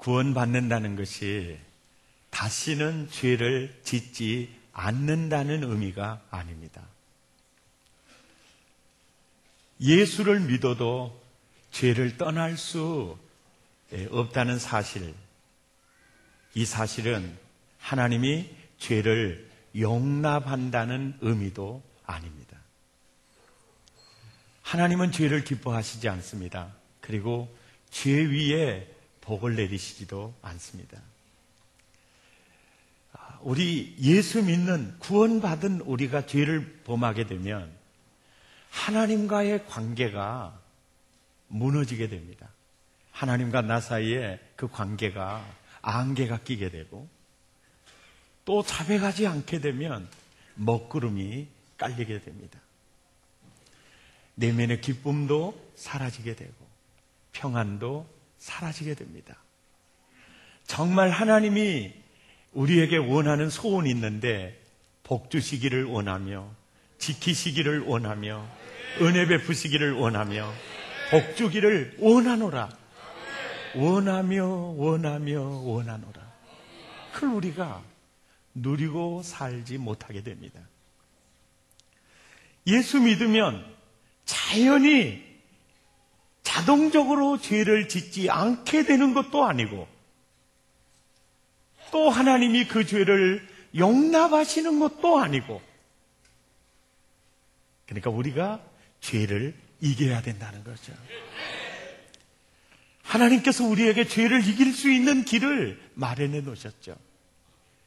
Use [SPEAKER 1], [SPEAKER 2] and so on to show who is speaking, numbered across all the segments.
[SPEAKER 1] 구원받는다는 것이 다시는 죄를 짓지 않는다는 의미가 아닙니다. 예수를 믿어도 죄를 떠날 수 없다는 사실, 이 사실은 하나님이 죄를 용납한다는 의미도 아닙니다. 하나님은 죄를 기뻐하시지 않습니다. 그리고 죄 위에 복을 내리시지도 않습니다. 우리 예수 믿는 구원받은 우리가 죄를 범하게 되면 하나님과의 관계가 무너지게 됩니다. 하나님과 나 사이에 그 관계가 안개가 끼게 되고, 또 자백하지 않게 되면 먹구름이 깔리게 됩니다. 내면의 기쁨도 사라지게 되고 평안도 사라지게 됩니다. 정말 하나님이 우리에게 원하는 소원이 있는데 복 주시기를 원하며 지키시기를 원하며 은혜 베푸시기를 원하며 복 주기를 원하노라. 원하노라. 그걸 우리가 누리고 살지 못하게 됩니다. 예수 믿으면 자연히 자동적으로 죄를 짓지 않게 되는 것도 아니고, 또 하나님이 그 죄를 용납하시는 것도 아니고, 그러니까 우리가 죄를 이겨야 된다는 거죠. 하나님께서 우리에게 죄를 이길 수 있는 길을 마련해 놓으셨죠.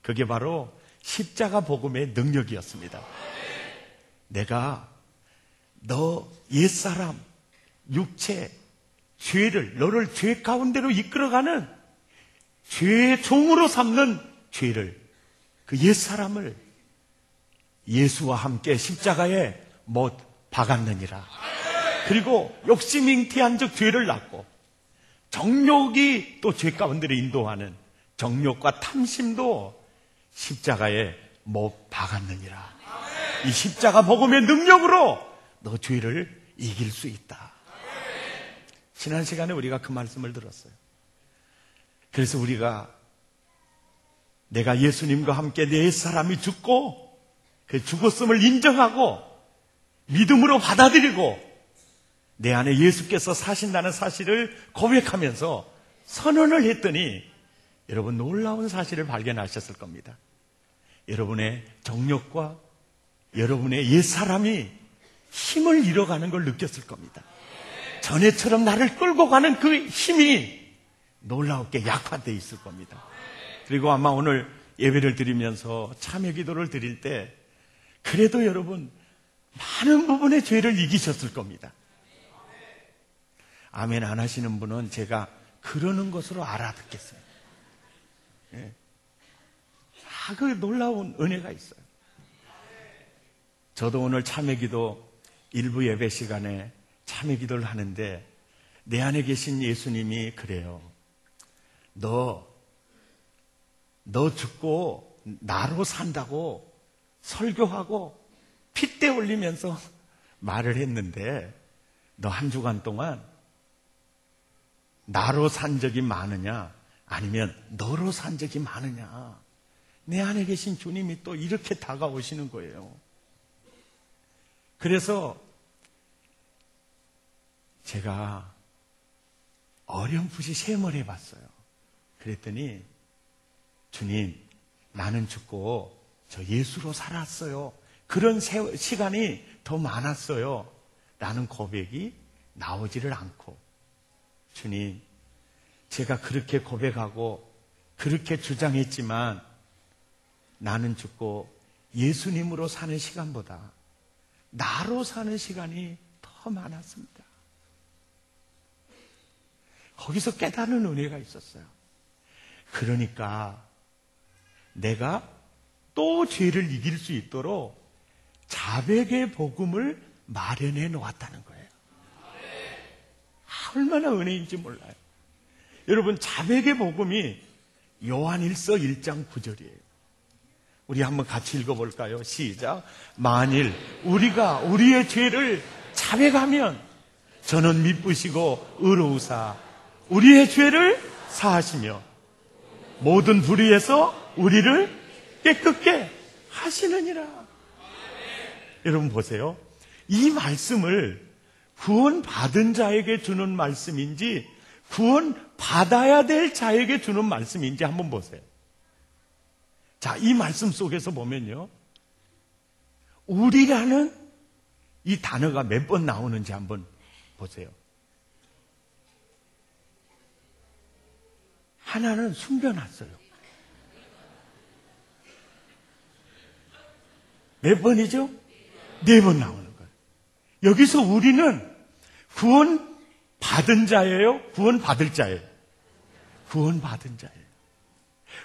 [SPEAKER 1] 그게 바로 십자가 복음의 능력이었습니다. 내가 너 옛사람, 육체, 죄를, 너를 죄 가운데로 이끌어가는 죄의 종으로 삼는 죄를, 그 옛사람을 예수와 함께 십자가에 못 박았느니라. 그리고 욕심 잉태한 적 죄를 낳고, 정욕이 또 죄 가운데로 인도하는 정욕과 탐심도 십자가에 못 박았느니라. 이 십자가 복음의 능력으로 너 죄를 이길 수 있다. 지난 시간에 우리가 그 말씀을 들었어요. 그래서 우리가 내가 예수님과 함께 내 옛사람이 죽고 그 죽었음을 인정하고 믿음으로 받아들이고 내 안에 예수께서 사신다는 사실을 고백하면서 선언을 했더니 여러분 놀라운 사실을 발견하셨을 겁니다. 여러분의 정욕과 여러분의 옛사람이 힘을 잃어가는 걸 느꼈을 겁니다. 전에처럼 나를 끌고 가는 그 힘이 놀랍게 약화되어 있을 겁니다. 그리고 아마 오늘 예배를 드리면서 참여 기도를 드릴 때 그래도 여러분 많은 부분의 죄를 이기셨을 겁니다. 아멘 안 하시는 분은 제가 그러는 것으로 알아듣겠습니다. 예. 그 놀라운 은혜가 있어요. 저도 오늘 참회기도 일부 예배 시간에 참회기도를 하는데 내 안에 계신 예수님이 그래요. 너 죽고 나로 산다고 설교하고 핏대 올리면서 말을 했는데 너 한 주간 동안 나로 산 적이 많으냐 아니면 너로 산 적이 많으냐. 내 안에 계신 주님이 또 이렇게 다가오시는 거예요. 그래서 제가 어렴풋이 셈을 해봤어요. 그랬더니 주님 나는 죽고 저 예수로 살았어요. 그런 시간이 더 많았어요. 라는 고백이 나오지를 않고 주님 제가 그렇게 고백하고 그렇게 주장했지만 나는 죽고 예수님으로 사는 시간보다 나로 사는 시간이 더 많았습니다. 거기서 깨달은 은혜가 있었어요. 그러니까 내가 또 죄를 이길 수 있도록 자백의 복음을 마련해 놓았다는 거예요. 얼마나 은혜인지 몰라요. 여러분 자백의 복음이 요한일서 1장 9절이에요. 우리 한번 같이 읽어볼까요? 시작. 만일 우리가 우리의 죄를 자백하면 저는 미쁘시고 의로우사 우리의 죄를 사하시며 모든 불의에서 우리를 깨끗게 하시느니라. 여러분 보세요. 이 말씀을 구원받은 자에게 주는 말씀인지 구원받아야 될 자에게 주는 말씀인지 한번 보세요. 자, 이 말씀 속에서 보면요, 우리라는 이 단어가 몇 번 나오는지 한번 보세요. 하나는 숨겨놨어요. 몇 번이죠? 4번 나오는 거예요. 여기서 우리는 구원받은 자예요? 구원받을 자예요? 구원받은 자예요.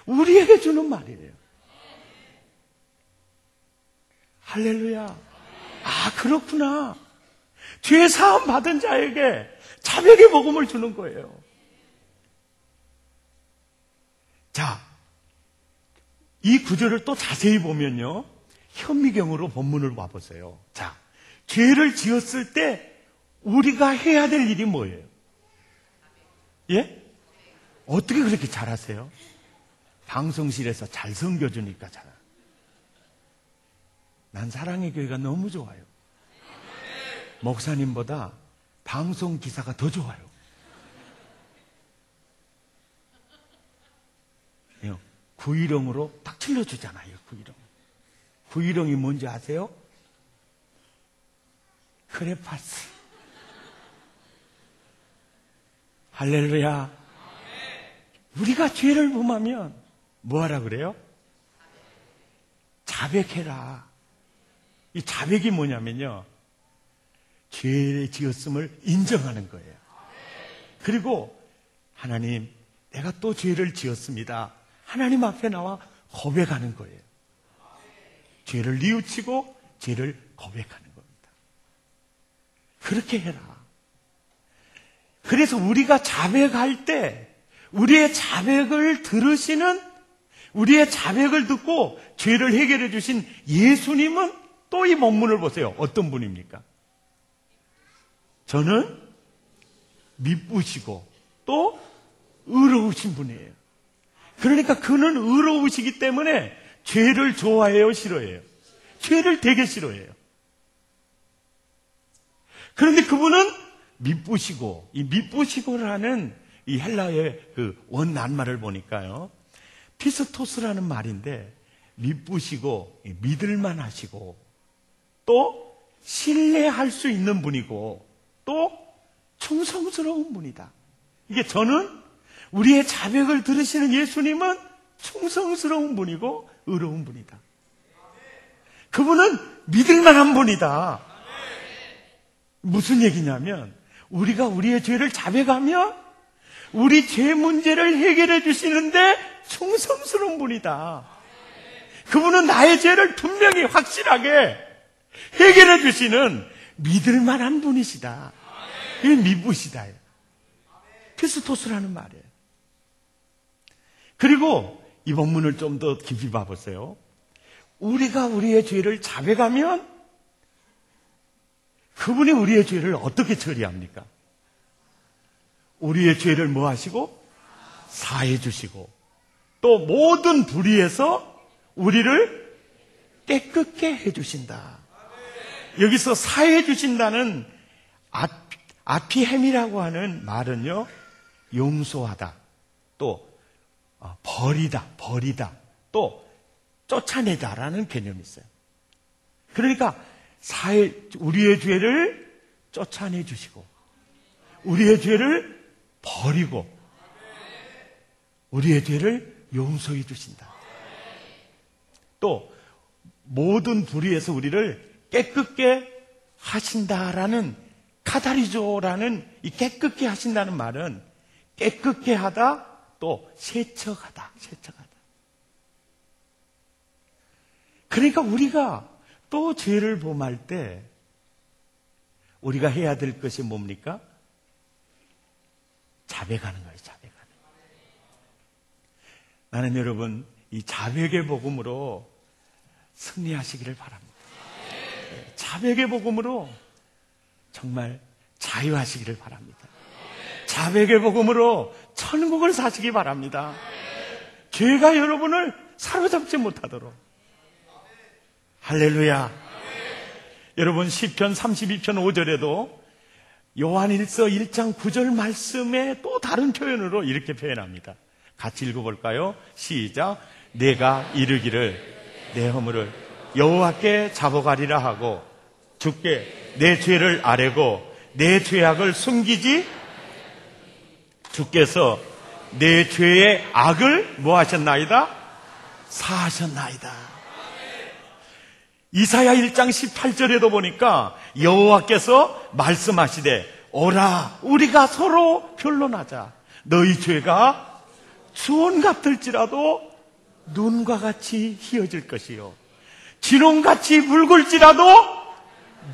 [SPEAKER 1] 우리에게 주는 말이에요. 할렐루야. 아, 그렇구나. 죄 사함 받은 자에게 자백의 복음을 주는 거예요. 자, 이 구절을 또 자세히 보면요, 현미경으로 본문을 봐보세요. 자, 죄를 지었을 때 우리가 해야 될 일이 뭐예요? 예? 어떻게 그렇게 잘하세요? 방송실에서 잘 섬겨주니까 잘해요. 난 사랑의 교회가 너무 좋아요. 목사님보다 방송 기사가 더 좋아요. 구일형으로 딱 찔러주잖아요. 구일형이 뭔지 아세요? 크레파스. 할렐루야. 우리가 죄를 범하면 뭐하라 그래요? 자백해라. 이 자백이 뭐냐면요, 죄를 지었음을 인정하는 거예요. 그리고 하나님, 내가 또 죄를 지었습니다. 하나님 앞에 나와 고백하는 거예요. 죄를 뉘우치고 죄를 고백하는 겁니다. 그렇게 해라. 그래서 우리가 자백할 때 우리의 자백을 들으시는, 우리의 자백을 듣고 죄를 해결해 주신 예수님은 또 이 본문을 보세요. 어떤 분입니까? 저는 미쁘시고 또 의로우신 분이에요. 그러니까 그는 의로우시기 때문에 죄를 좋아해요, 싫어해요? 죄를 되게 싫어해요. 그런데 그분은 미쁘시고, 이 미쁘시고라는 이 헬라의 그 원낱말을 보니까요, 피스토스라는 말인데, 미쁘시고 믿을만 하시고 또 신뢰할 수 있는 분이고 또 충성스러운 분이다. 이게 저는 우리의 자백을 들으시는 예수님은 충성스러운 분이고 의로운 분이다. 그분은 믿을만한 분이다. 무슨 얘기냐면 우리가 우리의 죄를 자백하며 우리 죄 문제를 해결해 주시는데 충성스러운 분이다. 그분은 나의 죄를 분명히 확실하게 해결해 주시는 믿을만한 분이시다. 이게 미쁘시다. 피스토스라는 말이에요. 그리고 이 본문을 좀 더 깊이 봐보세요. 우리가 우리의 죄를 자백하면 그분이 우리의 죄를 어떻게 처리합니까? 우리의 죄를 뭐 하시고? 사해 주시고 또 모든 불의에서 우리를 깨끗게 해주신다. 여기서 사해 주신다는 아피햄이라고 하는 말은요, 용서하다, 또 버리다, 또 쫓아내다라는 개념이 있어요. 그러니까 우리의 죄를 쫓아내 주시고 우리의 죄를 버리고 우리의 죄를 용서해 주신다. 또 모든 불의에서 우리를 깨끗게 하신다라는, 카다리조라는 이 깨끗게 하신다는 말은 깨끗게 하다, 또 세척하다. 그러니까 우리가 또 죄를 범할 때 우리가 해야 될 것이 뭡니까? 자백하는 거예요. 자백하는 거예요. 나는 여러분 이 자백의 복음으로 승리하시기를 바랍니다. 자백의 복음으로 정말 자유하시기를 바랍니다. 자백의 복음으로 천국을 사시기 바랍니다. 죄가 여러분을 사로잡지 못하도록. 할렐루야. 여러분 시편 32편 5절에도 요한일서 1장 9절 말씀에 또 다른 표현으로 이렇게 표현합니다. 같이 읽어볼까요? 시작. 내가 이르기를 내 허물을 여호와께 잡아가리라 하고 주께 내 죄를 아뢰고 내 죄악을 숨기지. 주께서 내 죄의 악을 뭐 하셨나이다? 사하셨나이다. 이사야 1장 18절에도 보니까 여호와께서 말씀하시되 오라 우리가 서로 변론하자. 너희 죄가 수온 같을지라도 눈과 같이 희어질 것이요 진홍같이 붉을지라도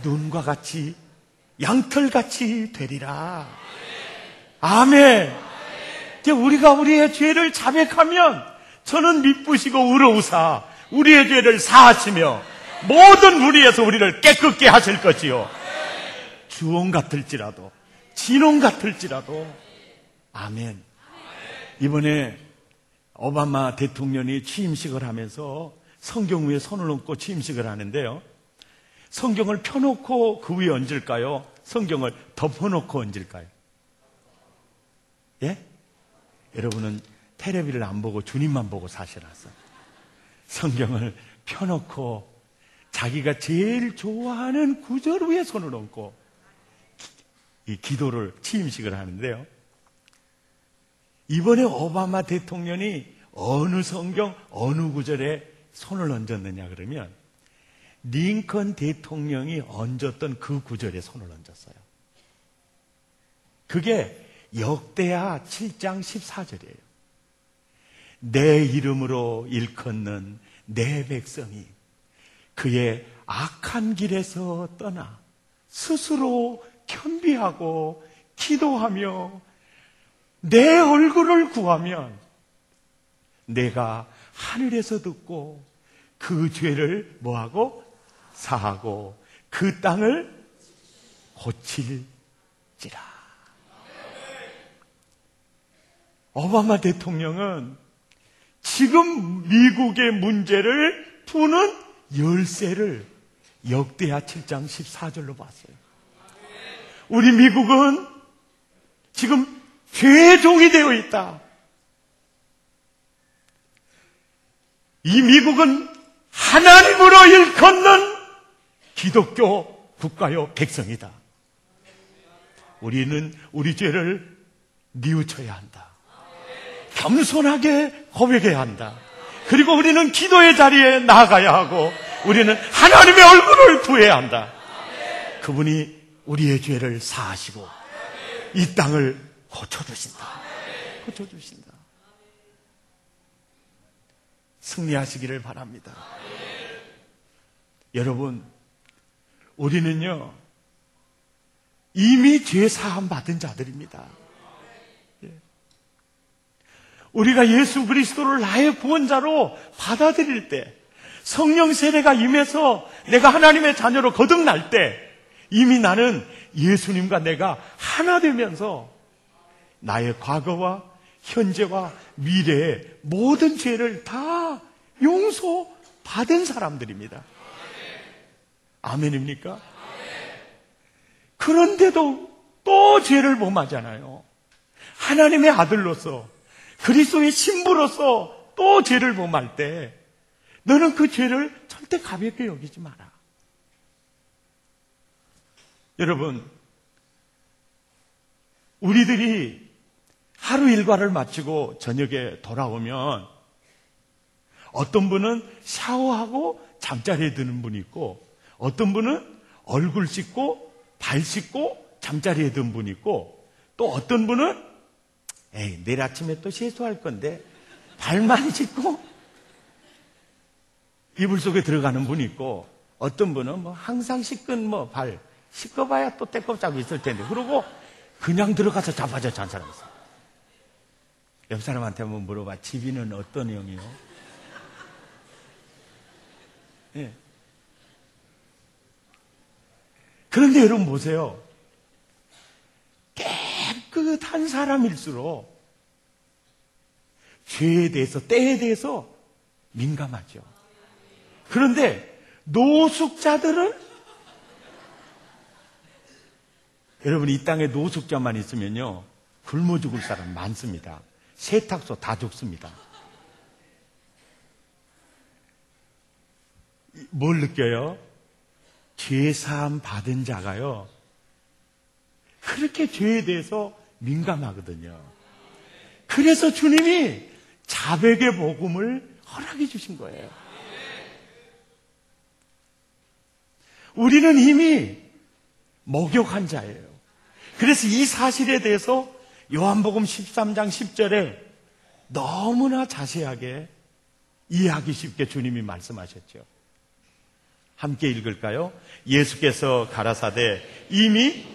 [SPEAKER 1] 눈과 같이 양털같이 되리라. 아멘. 우리가 우리의 죄를 자백하면 저는 미쁘시고 의로우사 우리의 죄를 사하시며 모든 불의에서 우리를 깨끗게 하실 것이요 주홍 같을지라도 진홍 같을지라도. 아멘. 이번에 오바마 대통령이 취임식을 하면서 성경 위에 손을 얹고 취임식을 하는데요, 성경을 펴놓고 그 위에 얹을까요? 성경을 덮어놓고 얹을까요? 예? 여러분은 텔레비를 안 보고 주님만 보고 사시라서 성경을 펴놓고 자기가 제일 좋아하는 구절 위에 손을 얹고 이 기도를 취임식을 하는데요, 이번에 오바마 대통령이 어느 성경 어느 구절에 손을 얹었느냐 그러면 링컨 대통령이 얹었던 그 구절에 손을 얹었어요. 그게 역대하 7장 14절이에요. 내 이름으로 일컫는 내 백성이 그의 악한 길에서 떠나 스스로 겸비하고 기도하며 내 얼굴을 구하면 내가 하늘에서 듣고 그 죄를 뭐하고 사하고 그 땅을 고칠지라. 오바마 대통령은 지금 미국의 문제를 푸는 열쇠를 역대하 7장 14절로 봤어요. 우리 미국은 지금 죄종이 되어 있다. 이 미국은 하나님으로 일컫는 기독교 국가요 백성이다. 우리는 우리 죄를 뉘우쳐야 한다. 겸손하게 고백해야 한다. 그리고 우리는 기도의 자리에 나아가야 하고 우리는 하나님의 얼굴을 구해야 한다. 그분이 우리의 죄를 사하시고 이 땅을 고쳐주신다. 고쳐주신다. 승리하시기를 바랍니다. 여러분, 우리는요 이미 죄 사함 받은 자들입니다. 우리가 예수 그리스도를 나의 구원자로 받아들일 때, 성령 세례가 임해서 내가 하나님의 자녀로 거듭날 때 이미 나는 예수님과 내가 하나 되면서 나의 과거와 현재와 미래의 모든 죄를 다 용서받은 사람들입니다. 아멘입니까? 그런데도 또 죄를 범하잖아요. 하나님의 아들로서 그리스도의 신부로서 또 죄를 범할 때 너는 그 죄를 절대 가볍게 여기지 마라. 여러분, 우리들이 하루 일과를 마치고 저녁에 돌아오면 어떤 분은 샤워하고 잠자리에 드는 분이 있고 어떤 분은 얼굴 씻고 발 씻고 잠자리에 든 분이 있고 또 어떤 분은 내일 아침에 또 세수할 건데 발만 씻고 이불 속에 들어가는 분이 있고 어떤 분은 항상 씻은 발 씻어봐야 또 때꼽 자고 있을 텐데 그러고 그냥 들어가서 자빠져 잔 사람이 있어요. 옆 사람한테 한번 물어봐. 집이는 어떤 형이요? 예. 그런데 여러분 보세요. 깨끗한 사람일수록 죄에 대해서, 때에 대해서 민감하죠. 그런데 노숙자들은, 여러분 이 땅에 노숙자만 있으면요 굶어 죽을 사람 많습니다. 세탁소 다 죽습니다. 뭘 느껴요? 죄사함 받은 자가요 그렇게 죄에 대해서 민감하거든요. 그래서 주님이 자백의 복음을 허락해 주신 거예요. 우리는 이미 목욕한 자예요. 그래서 이 사실에 대해서 요한복음 13장 10절에 너무나 자세하게 이해하기 쉽게 주님이 말씀하셨죠. 함께 읽을까요? 예수께서 가라사대 이미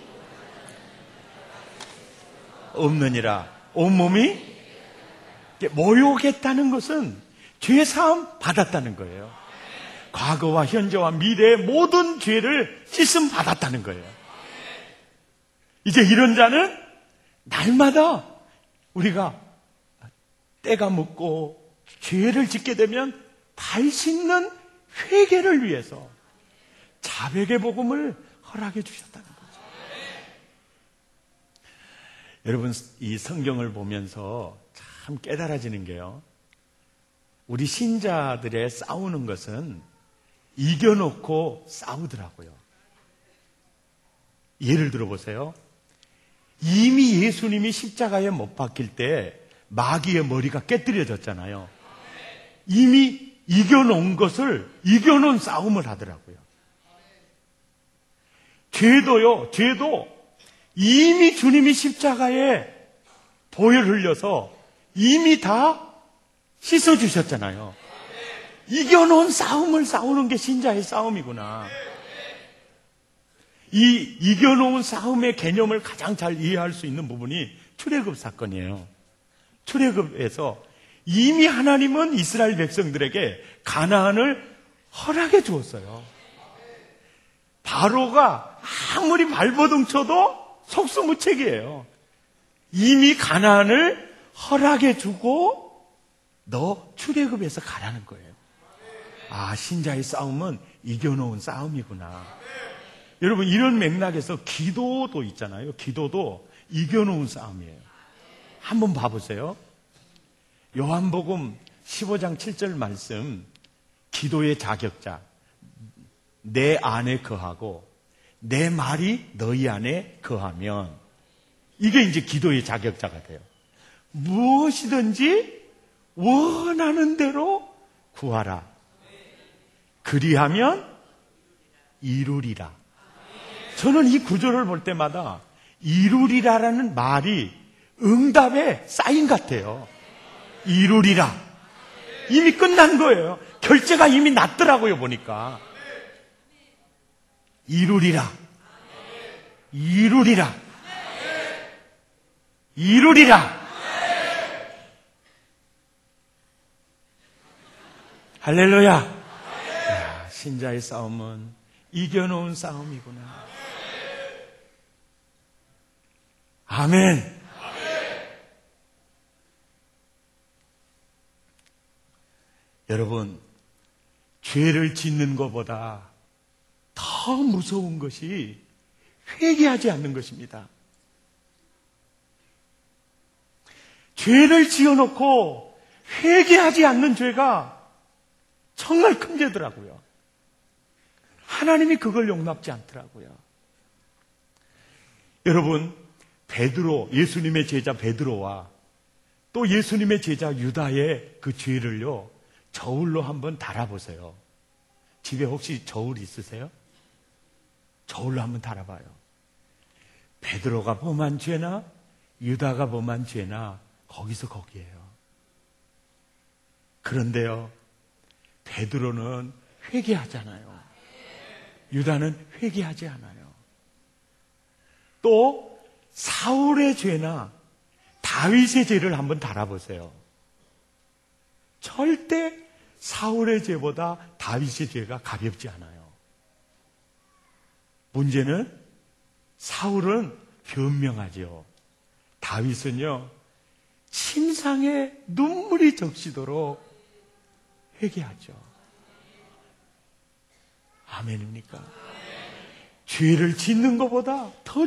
[SPEAKER 1] 없느니라. 온몸이 모욕했다는 것은 죄사함 받았다는 거예요. 과거와 현재와 미래의 모든 죄를 씻음 받았다는 거예요. 이제 이런 자는 날마다 우리가 때가 묻고 죄를 짓게 되면 발 씻는 회개를 위해서 자백의 복음을 허락해 주셨다는 거죠. 여러분 이 성경을 보면서 참 깨달아지는 게요, 우리 신자들의 싸우는 것은 이겨놓고 싸우더라고요. 예를 들어보세요. 이미 예수님이 십자가에 못 박힐 때 마귀의 머리가 깨뜨려졌잖아요. 이미 이겨놓은 것을 이겨놓은 싸움을 하더라고요. 죄도 이미 주님이 십자가에 보혈 흘려서 이미 다 씻어주셨잖아요. 이겨놓은 싸움을 싸우는 게 신자의 싸움이구나. 이 이겨놓은 싸움의 개념을 가장 잘 이해할 수 있는 부분이 출애굽 사건이에요. 출애굽에서 이미 하나님은 이스라엘 백성들에게 가나안을 허락해 주었어요. 바로가 아무리 발버둥 쳐도 속수무책이에요. 이미 가나안을 허락해 주고 너 출애굽에서 가라는 거예요. 아, 신자의 싸움은 이겨놓은 싸움이구나. 여러분 이런 맥락에서 기도도 있잖아요. 기도도 이겨놓은 싸움이에요. 한번 봐보세요. 요한복음 15장 7절 말씀, 기도의 자격자, 내 안에 거하고 내 말이 너희 안에 거하면, 이게 이제 기도의 자격자가 돼요. 무엇이든지 원하는 대로 구하라. 그리하면 이루리라. 저는 이 구절을 볼 때마다 이루리라라는 말이 응답의 사인 같아요. 이루리라. 이미 끝난 거예요. 결제가 이미 났더라고요, 보니까. 이루리라. 이루리라. 이루리라. 할렐루야. 야, 신자의 싸움은 이겨놓은 싸움이구나. 아멘. 여러분, 죄를 짓는 것보다 더 무서운 것이 회개하지 않는 것입니다. 죄를 지어놓고 회개하지 않는 죄가 정말 큰 죄더라고요. 하나님이 그걸 용납지 않더라고요. 여러분, 베드로, 예수님의 제자 베드로와 또 예수님의 제자 유다의 그 죄를요, 저울로 한번 달아보세요. 집에 혹시 저울 있으세요? 저울로 한번 달아봐요. 베드로가 범한 죄나 유다가 범한 죄나 거기서 거기에요. 그런데요, 베드로는 회개하잖아요. 유다는 회개하지 않아요. 또 사울의 죄나 다윗의 죄를 한번 달아보세요. 절대 사울의 죄보다 다윗의 죄가 가볍지 않아요. 문제는 사울은 변명하죠. 다윗은요, 침상에 눈물이 적시도록 회개하죠. 아멘입니까? 죄를 짓는 것보다 더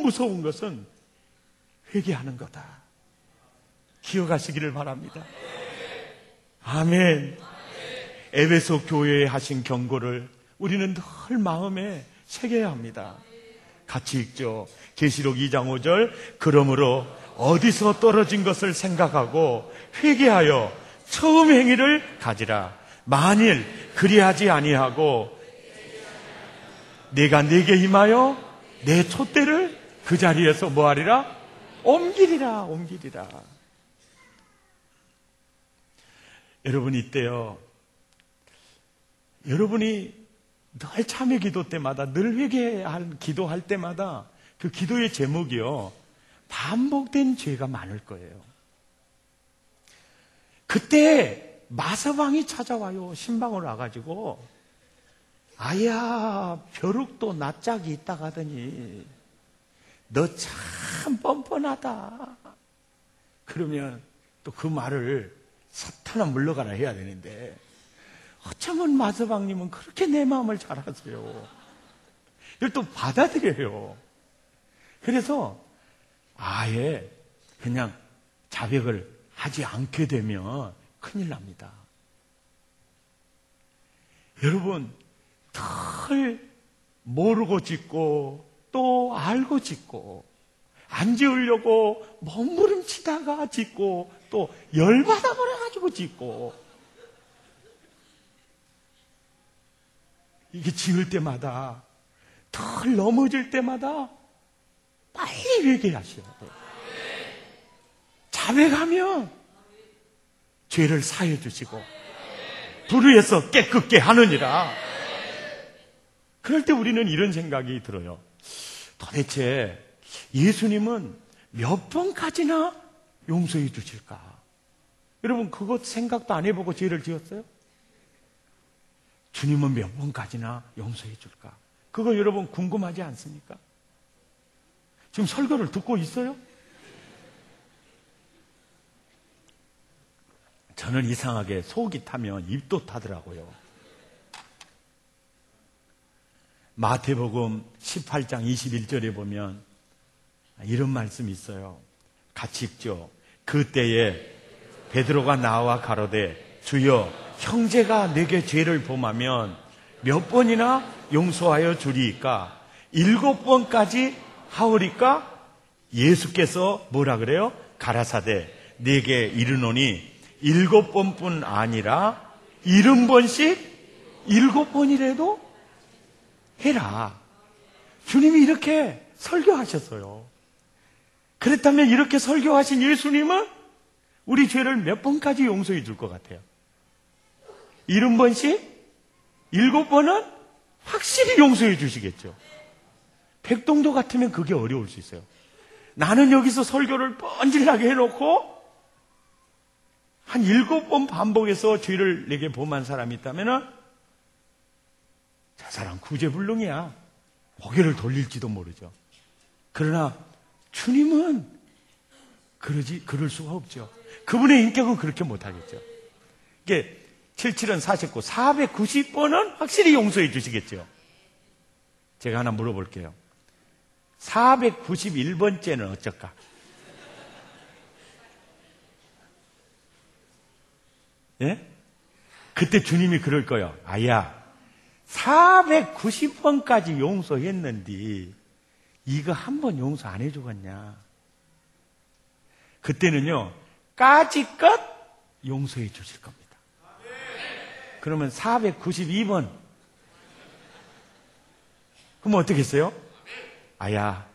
[SPEAKER 1] 무서운 것은 회개하는 거다. 기억하시기를 바랍니다. 아멘. 에베소 교회에 하신 경고를 우리는 늘 마음에 새겨야 합니다. 같이 읽죠. 계시록 2장 5절. 그러므로 어디서 떨어진 것을 생각하고 회개하여 처음 행위를 가지라. 만일 그리하지 아니하고 내가 네게 임하여 내 촛대를 그 자리에서 뭐하리라? 옮기리라. 여러분, 이때요, 여러분이 늘 참회 기도 때마다, 늘 회개할 기도할 때마다 그 기도의 제목이요, 반복된 죄가 많을 거예요. 그때 마서방이 찾아와요. 신방을 와가지고, 아야, 벼룩도 낯짝이 있다 가더니 너 참 뻔뻔하다. 그러면 또 그 말을 사탄아 물러가라 해야 되는데, 어쩌면 마서방님은 그렇게 내 마음을 잘 아세요. 이걸 또 받아들여요. 그래서 아예 그냥 자백을 하지 않게 되면 큰일 납니다. 여러분, 늘 모르고 짓고 또 알고 짓고, 안 지으려고 몸부림치다가 짓고 또 열받아 버려가지고 짓고, 이게 지을 때마다, 덜 넘어질 때마다 빨리 회개하셔야 돼요. 자백하면 죄를 사해 주시고 불의에서 깨끗게 하느니라. 그럴 때 우리는 이런 생각이 들어요. 도대체 예수님은 몇 번까지나 용서해 주실까? 여러분, 그것 생각도 안 해보고 죄를 지었어요? 주님은 몇 번까지나 용서해 줄까? 그거 여러분 궁금하지 않습니까? 지금 설교를 듣고 있어요? 저는 이상하게 속이 타면 입도 타더라고요. 마태복음 18장 21절에 보면 이런 말씀이 있어요. 같이 읽죠. 그때에 베드로가 나와 가로되 주여, 형제가 내게 죄를 범하면 몇 번이나 용서하여 주리이까? 7번까지 하오리까? 예수께서 뭐라 그래요? 가라사대 내게 이르노니 7번뿐 아니라 70번씩 7번이라도 해라. 주님이 이렇게 설교하셨어요. 그렇다면 이렇게 설교하신 예수님은 우리 죄를 몇 번까지 용서해 줄 것 같아요? 70번씩? 7번은 확실히 용서해 주시겠죠. 백동도 같으면 그게 어려울 수 있어요. 나는 여기서 설교를 뻔질나게 해놓고 한 7번 반복해서 죄를 내게 범한 사람이 있다면 저 사람 구제불능이야. 고개를 돌릴지도 모르죠. 그러나 주님은 그럴 수가 없죠. 그분의 인격은 그렇게 못하겠죠. 이게 77은 49, 490번은 확실히 용서해 주시겠죠. 제가 하나 물어볼게요. 491번째는 어쩔까? 예? 그때 주님이 그럴 거예요. 아야, 490번까지 용서했는데 이거 한 번 용서 안 해주겠냐? 그때는요, 까짓것 용서해 주실 겁니다. 그러면 492번. 그럼 어떻게 했어요? 아야,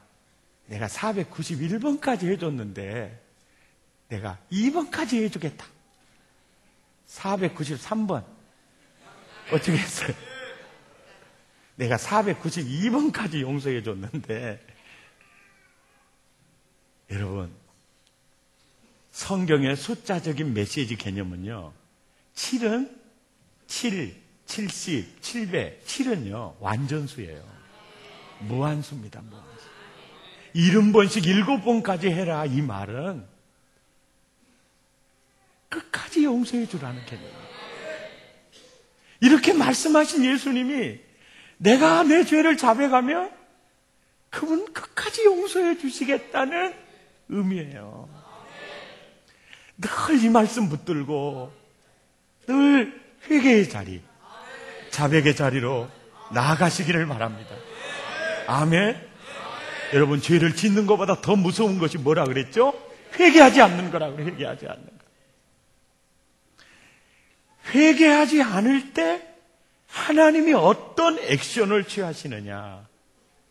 [SPEAKER 1] 내가 491번까지 해줬는데 내가 2번까지 해주겠다. 493번. 어떻게 했어요? 내가 492번까지 용서해 줬는데. 여러분, 성경의 숫자적인 메시지 개념은요, 7은 7, 70, 700, 7은요 완전수예요. 무한수입니다. 무한수. 70번씩 7번까지 해라. 이 말은 용서해 주라는 개념이에요. 이렇게 말씀하신 예수님이 내가 내 죄를 자백하면 그분 끝까지 용서해 주시겠다는 의미예요. 늘 이 말씀 붙들고 늘 회개의 자리, 자백의 자리로 나아가시기를 바랍니다. 아멘. 여러분, 죄를 짓는 것보다 더 무서운 것이 뭐라 그랬죠? 회개하지 않는 거라고. 회개하지 않는 거. 회개하지 않을 때 하나님이 어떤 액션을 취하시느냐.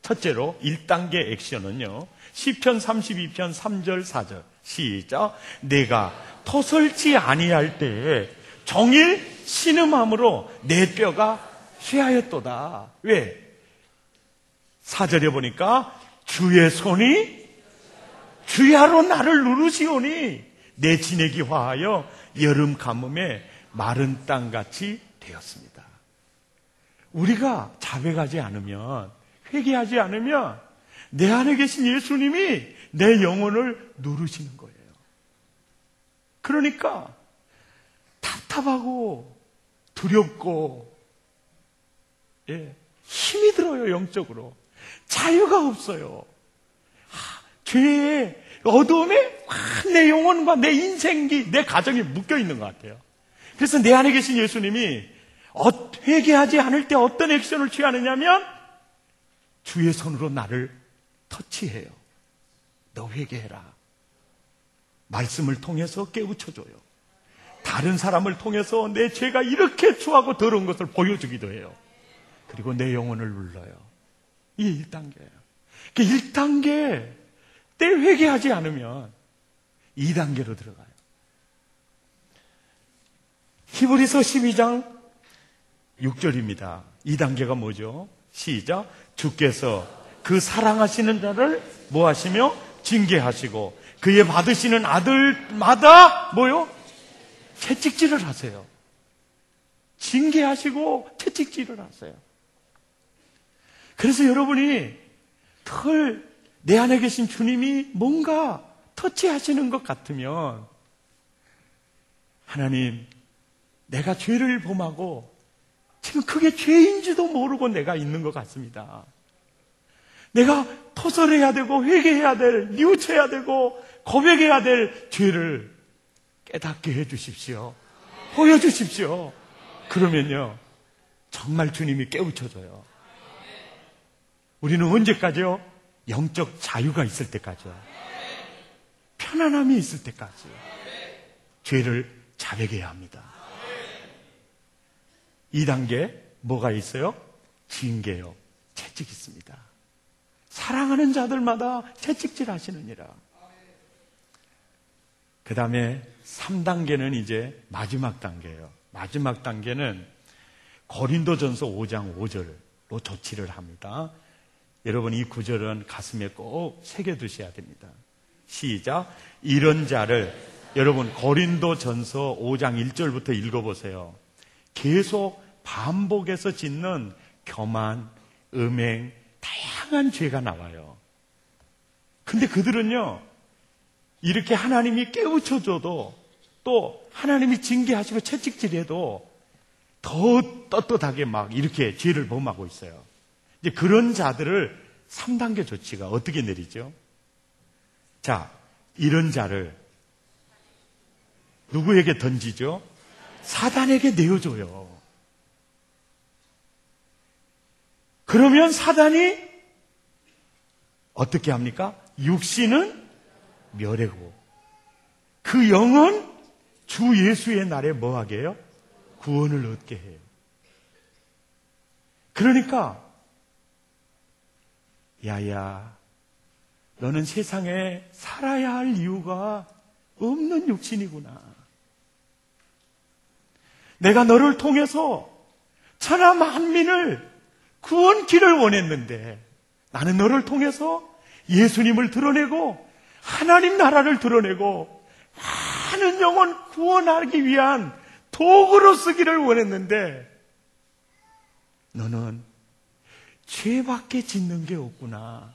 [SPEAKER 1] 첫째로 1단계 액션은요, 시편 32편 3절 4절 시작. 내가 토설지 아니할 때에 종일 신음함으로 내 뼈가 쇠하였도다. 왜? 4절에 보니까 주의 손이 주야로 나를 누르시오니 내 진액이 화하여 여름 가뭄에 마른 땅같이 되었습니다. 우리가 자백하지 않으면, 회개하지 않으면 내 안에 계신 예수님이 내 영혼을 누르시는 거예요. 그러니까 답답하고 두렵고 힘이 들어요. 영적으로 자유가 없어요. 죄의 어둠에 내 영혼과 내 인생기, 내 가정이 묶여있는 것 같아요. 그래서 내 안에 계신 예수님이 회개하지 않을 때 어떤 액션을 취하느냐면 주의 손으로 나를 터치해요. 너 회개해라. 말씀을 통해서 깨우쳐줘요. 다른 사람을 통해서 내 죄가 이렇게 추하고 더러운 것을 보여주기도 해요. 그리고 내 영혼을 눌러요. 이게 1단계예요. 1단계 때 회개하지 않으면 2단계로 들어가요. 히브리서 12장 6절입니다. 2단계가 뭐죠? 시작. 주께서 그 사랑하시는 자를 뭐 하시며? 징계하시고 그의 받으시는 아들마다 뭐요? 채찍질을 하세요. 징계하시고 채찍질을 하세요. 그래서 여러분이 늘 내 안에 계신 주님이 뭔가 터치하시는 것 같으면 하나님, 내가 죄를 범하고 지금 그게 죄인지도 모르고 내가 있는 것 같습니다. 내가 토설해야 되고 회개해야 될, 뉘우쳐야 되고 고백해야 될 죄를 깨닫게 해주십시오. 보여주십시오. 그러면요, 정말 주님이 깨우쳐줘요. 우리는 언제까지요? 영적 자유가 있을 때까지요. 편안함이 있을 때까지요. 죄를 자백해야 합니다. 2단계 뭐가 있어요? 징계요. 채찍 있습니다. 사랑하는 자들마다 채찍질 하시느니라. 그 다음에 3단계는 이제 마지막 단계예요. 마지막 단계는 고린도전서 5장 5절로 조치를 합니다. 여러분, 이 구절은 가슴에 꼭 새겨두셔야 됩니다. 시작. 이런 자를, 여러분 고린도전서 5장 1절부터 읽어보세요. 계속 반복해서 짓는 교만, 음행, 다양한 죄가 나와요. 근데 그들은요, 이렇게 하나님이 깨우쳐줘도 또 하나님이 징계하시고 채찍질해도 더 떳떳하게 막 이렇게 죄를 범하고 있어요. 이제 그런 자들을 3단계 조치가 어떻게 내리죠? 자, 이런 자를 누구에게 던지죠? 사단에게 내어줘요. 그러면 사단이 어떻게 합니까? 육신은 멸하고 그 영은 주 예수의 날에 뭐하게 해요? 구원을 얻게 해요. 그러니까 야야, 너는 세상에 살아야 할 이유가 없는 육신이구나. 내가 너를 통해서 천하 만민을 구원기를 원했는데 나는 너를 통해서 예수님을 드러내고 하나님 나라를 드러내고 많은 영혼 구원하기 위한 도구로 쓰기를 원했는데 너는 죄밖에 짓는 게 없구나.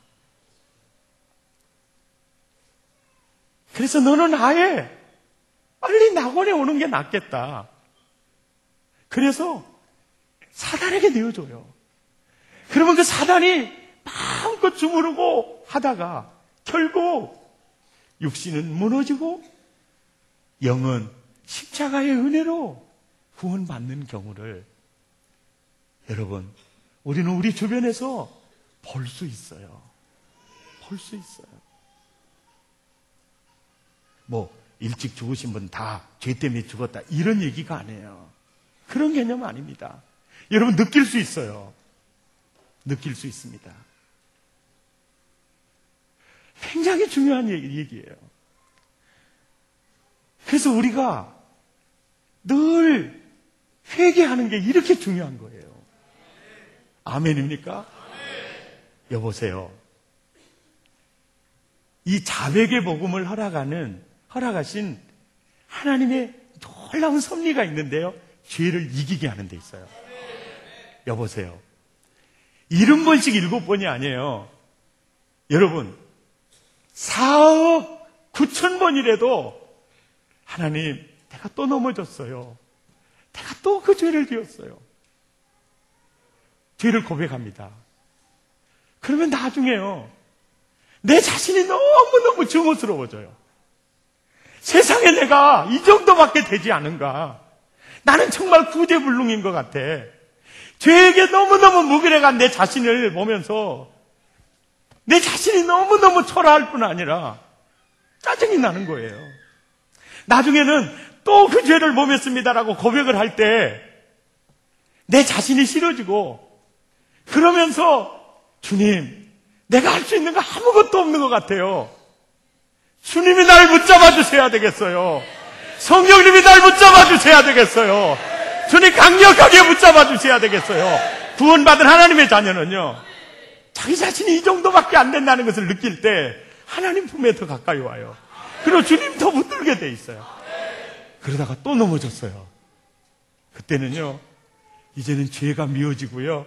[SPEAKER 1] 그래서 너는 아예 빨리 낙원에 오는 게 낫겠다. 그래서 사단에게 내어줘요. 그러면 그 사단이 마음껏 주무르고 하다가 결국 육신은 무너지고 영은 십자가의 은혜로 구원받는 경우를 여러분, 우리는 우리 주변에서 볼 수 있어요. 볼 수 있어요. 뭐 일찍 죽으신 분 다 죄 때문에 죽었다 이런 얘기가 아니에요. 그런 개념 아닙니다. 여러분 느낄 수 있어요. 느낄 수 있습니다. 굉장히 중요한 얘기예요. 그래서 우리가 늘 회개하는 게 이렇게 중요한 거예요. 아멘입니까? 여보세요. 이 자백의 복음을 허락하신 하나님의 놀라운 섭리가 있는데요. 죄를 이기게 하는 데 있어요. 여보세요. 70번씩 7번이 아니에요. 여러분, 4억 9천 번이라도 하나님, 내가 또 넘어졌어요. 내가 또 그 죄를 지었어요. 죄를 고백합니다. 그러면 나중에요. 내 자신이 너무너무 증오스러워져요. 세상에 내가 이 정도밖에 되지 않은가. 나는 정말 구제불능인 것 같아. 죄에게 너무너무 무기력한 내 자신을 보면서 내 자신이 너무너무 초라할 뿐 아니라 짜증이 나는 거예요. 나중에는 또 그 죄를 범했습니다라고 고백을 할 때 내 자신이 싫어지고 그러면서 주님, 내가 할 수 있는 거 아무것도 없는 것 같아요. 주님이 날 붙잡아 주셔야 되겠어요. 성령님이 날 붙잡아 주셔야 되겠어요. 주님 강력하게 붙잡아 주셔야 되겠어요. 구원받은 하나님의 자녀는요, 자기 자신이 이 정도밖에 안 된다는 것을 느낄 때 하나님 품에 더 가까이 와요. 그리고 주님 더 붙들게 돼 있어요. 그러다가 또 넘어졌어요. 그때는요, 이제는 죄가 미워지고요,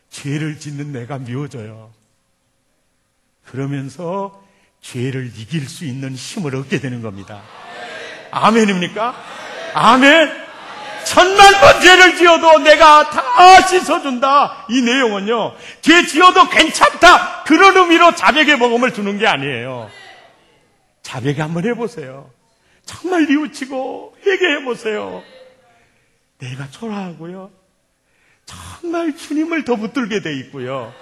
[SPEAKER 1] 죄를 짓는 내가 미워져요. 그러면서 죄를 이길 수 있는 힘을 얻게 되는 겁니다. 아멘입니까? 아멘. 1000만 번 죄를 지어도 내가 다 씻어준다. 이 내용은요, 죄 지어도 괜찮다, 그런 의미로 자백의 복음을 주는 게 아니에요. 자백 한번 해보세요. 정말 뉘우치고 회개해보세요. 내가 초라하고요, 정말 주님을 더 붙들게 돼 있고요,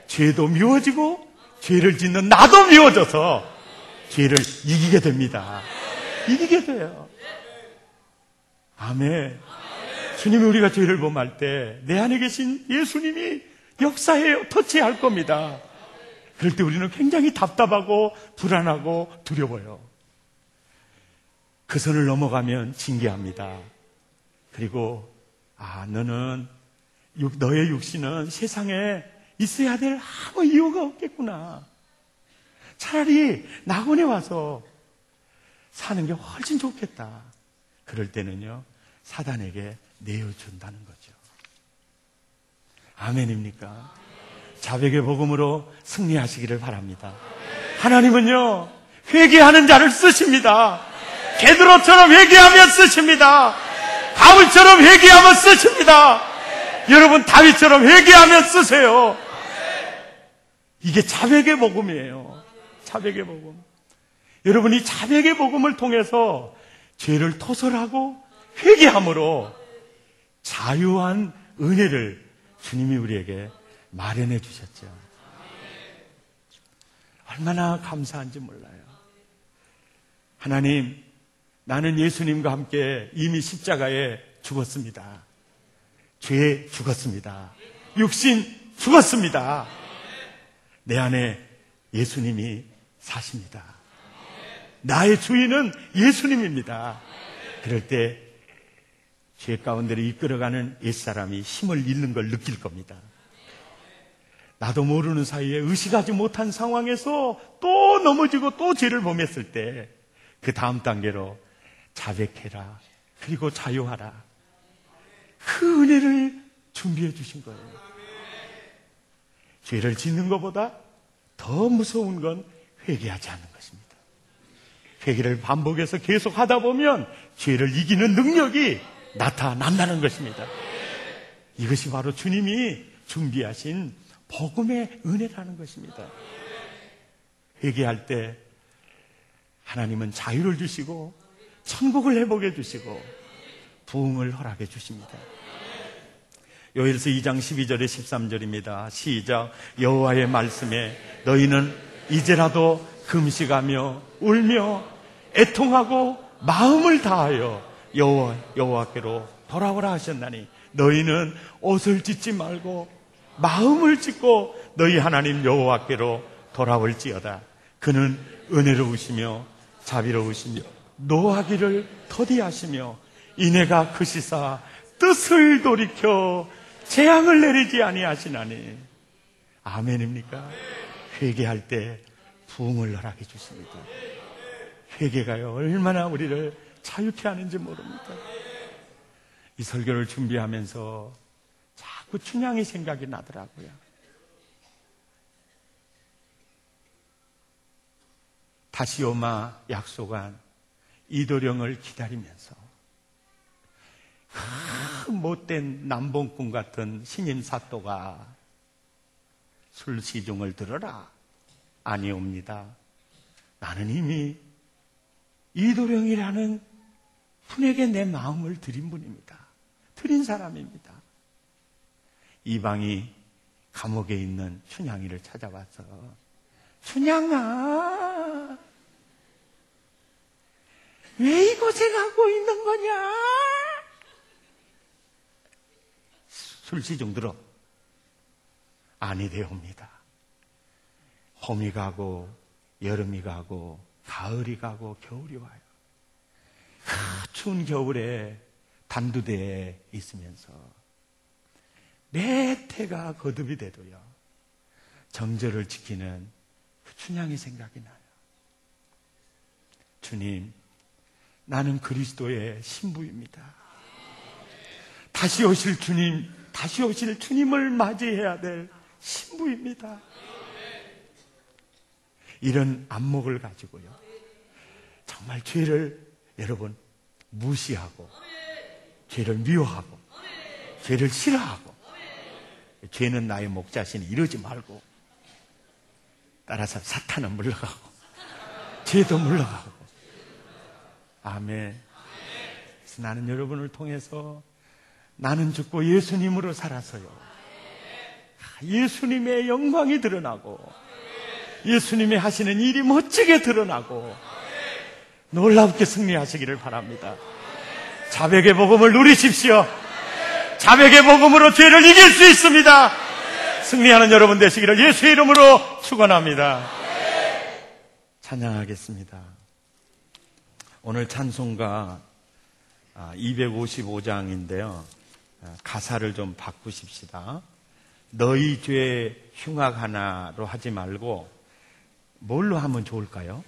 [SPEAKER 1] 죄도 미워지고 죄를 짓는 나도 미워져서 죄를 이기게 됩니다. 이기게 돼요. 아멘. 주님이 우리가 죄를 범할 때 내 안에 계신 예수님이 역사해요. 터치할 겁니다. 그럴 때 우리는 굉장히 답답하고 불안하고 두려워요. 그 선을 넘어가면 징계합니다. 그리고 너의 육신은 세상에 있어야 될 아무 이유가 없겠구나. 차라리 낙원에 와서 사는 게 훨씬 좋겠다. 그럴 때는요, 사단에게 내어준다는 거죠. 아멘입니까? 자백의 복음으로 승리하시기를 바랍니다. 하나님은요, 회개하는 자를 쓰십니다. 베드로처럼 회개하면 쓰십니다. 바울처럼 회개하면 쓰십니다. 여러분, 다윗처럼 회개하면 쓰세요. 이게 자백의 복음이에요. 자백의 복음. 여러분이 자백의 복음을 통해서 죄를 토설하고 회개함으로 자유한 은혜를 주님이 우리에게 마련해 주셨죠. 얼마나 감사한지 몰라요. 하나님, 나는 예수님과 함께 이미 십자가에 죽었습니다. 죄에 죽었습니다. 육신 죽었습니다. 내 안에 예수님이 사십니다. 나의 주인은 예수님입니다. 그럴 때 죄 가운데를 이끌어가는 옛사람이 힘을 잃는 걸 느낄 겁니다. 나도 모르는 사이에 의식하지 못한 상황에서 또 넘어지고 또 죄를 범했을 때 그 다음 단계로 자백해라, 그리고 자유하라, 그 은혜를 준비해 주신 거예요. 죄를 짓는 것보다 더 무서운 건 회개하지 않는 것입니다. 회개를 반복해서 계속 하다 보면 죄를 이기는 능력이 나타난다는 것입니다. 이것이 바로 주님이 준비하신 복음의 은혜라는 것입니다. 회개할 때 하나님은 자유를 주시고 천국을 회복해 주시고 부흥을 허락해 주십니다. 요엘서 2장 12절에 13절입니다. 시작. 여호와의 말씀에 너희는 이제라도 금식하며 울며 애통하고 마음을 다하여 여호와께로 돌아오라 하셨나니 너희는 옷을 찢지 말고 마음을 찢고 너희 하나님 여호와께로 돌아올지어다. 그는 은혜로우시며 자비로우시며 노하기를 더디하시며 인애가 크시사 뜻을 돌이켜 재앙을 내리지 아니하시나니. 아멘입니까? 회개할 때 부흥을 허락해 주십니다. 회개가요 얼마나 우리를 자유케 하는지 모릅니다. 이 설교를 준비하면서 자꾸 춘향이 생각이 나더라고요. 다시 오마 약속한 이도령을 기다리면서 못된 남봉꾼 같은 신임 사또가 술시중을 들어라. 아니옵니다. 나는 이미 이도령이라는 분에게 내 마음을 드린 분입니다. 드린 사람입니다. 이방이 감옥에 있는 춘향이를 찾아와서 춘향아, 왜 이곳에 가고 있는 거냐? 술시중 들어. 아니 되옵니다. 봄이 가고 여름이 가고 가을이 가고 겨울이 와요. 그 추운 겨울에 단두대에 있으면서 내 태가 거듭이 돼도요 정절을 지키는 그 춘향이 생각이 나요. 주님, 나는 그리스도의 신부입니다. 다시 오실 주님, 다시 오실 주님을 맞이해야 될 신부입니다. 이런 안목을 가지고요 정말 죄를 여러분 무시하고 죄를 미워하고 죄를 싫어하고 죄는 나의 목자시니 이러지 말고 따라서 사탄은 물러가고 죄도 물러가고. 아멘. 그래서 나는 여러분을 통해서 나는 죽고 예수님으로 살아서요 예수님의 영광이 드러나고 예수님이 하시는 일이 멋지게 드러나고 놀랍게 승리하시기를 바랍니다. 자백의 복음을 누리십시오. 자백의 복음으로 죄를 이길 수 있습니다. 승리하는 여러분 되시기를 예수의 이름으로 축원합니다. 찬양하겠습니다. 오늘 찬송가 255장인데요 가사를 좀 바꾸십시다. 너희 죄 흉악 하나로 하지 말고 뭘로 하면 좋을까요?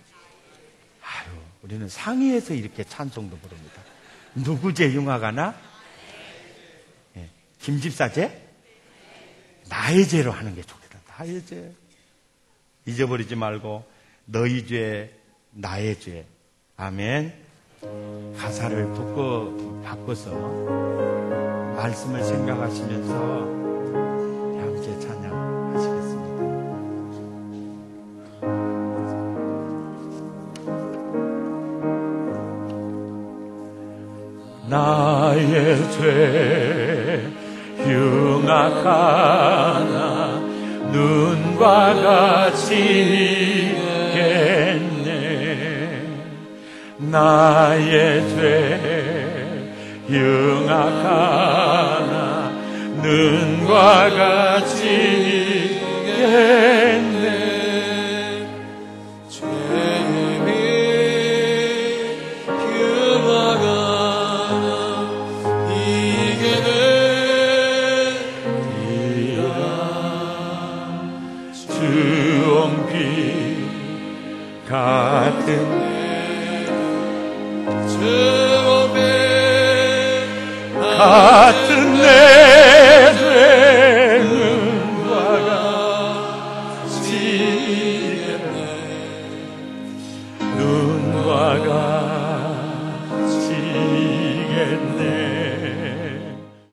[SPEAKER 1] 우리는 상의해서 이렇게 찬송도 부릅니다. 누구 죄 흉악 하나? 김집사 죄? 나의 죄로 하는 게 좋겠다. 나의 죄. 잊어버리지 말고 너희 죄, 나의 죄. 아멘. 가사를 바꿔서 말씀을 생각하시면서 함께 찬양하시겠습니다. 나의 죄 흉악하나 눈과 같이 있겠네. 나의 죄 흉악하나 눈과 같이 있겠네. 같은 내 죄는 눈과 됐네.